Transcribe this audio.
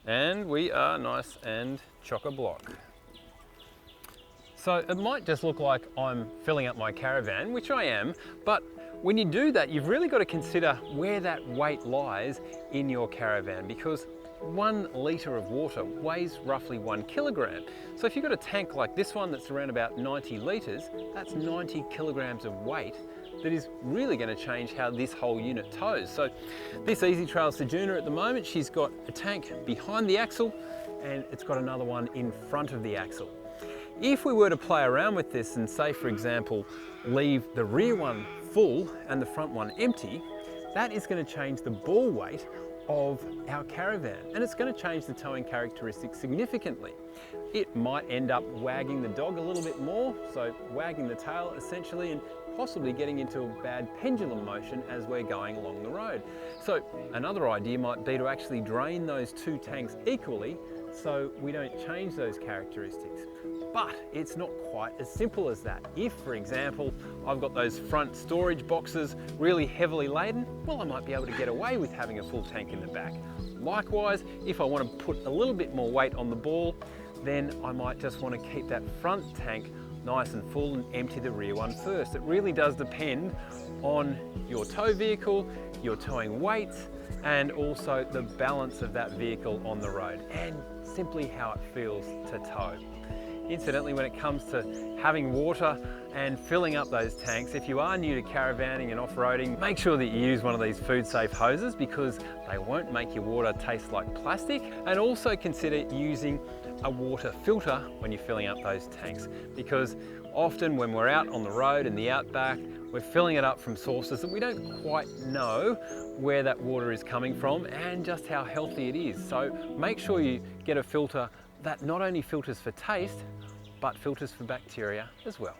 And we are nice and chock-a-block. So it might just look like I'm filling up my caravan, which I am, but when you do that, you've really got to consider where that weight lies in your caravan, because 1 litre of water weighs roughly 1 kilogram. So if you've got a tank like this one that's around about 90 litres, that's 90 kilograms of weight that is really going to change how this whole unit tows. So this Easy Trail Sojourner at the moment, she's got a tank behind the axle and it's got another one in front of the axle. If we were to play around with this and say, for example, leave the rear one full and the front one empty, that is going to change the ball weight of our caravan, and it's going to change the towing characteristics significantly. It might end up wagging the dog a little bit more, so wagging the tail essentially, and possibly getting into a bad pendulum motion as we're going along the road. So another idea might be to actually drain those 2 tanks equally so we don't change those characteristics. But it's not quite as simple as that. If, for example, I've got those front storage boxes really heavily laden, well, I might be able to get away with having a full tank in the back. Likewise, if I want to put a little bit more weight on the ball, then I might just want to keep that front tank nice and full and empty the rear one first. It really does depend on your tow vehicle, your towing weights, and also the balance of that vehicle on the road, and simply how it feels to tow. Incidentally, when it comes to having water and filling up those tanks, if you are new to caravanning and off-roading, make sure that you use one of these food-safe hoses, because they won't make your water taste like plastic. And also consider using a water filter when you're filling up those tanks, because often when we're out on the road in the outback, we're filling it up from sources that we don't quite know where that water is coming from and just how healthy it is. So make sure you get a filter that not only filters for taste, but filters for bacteria as well.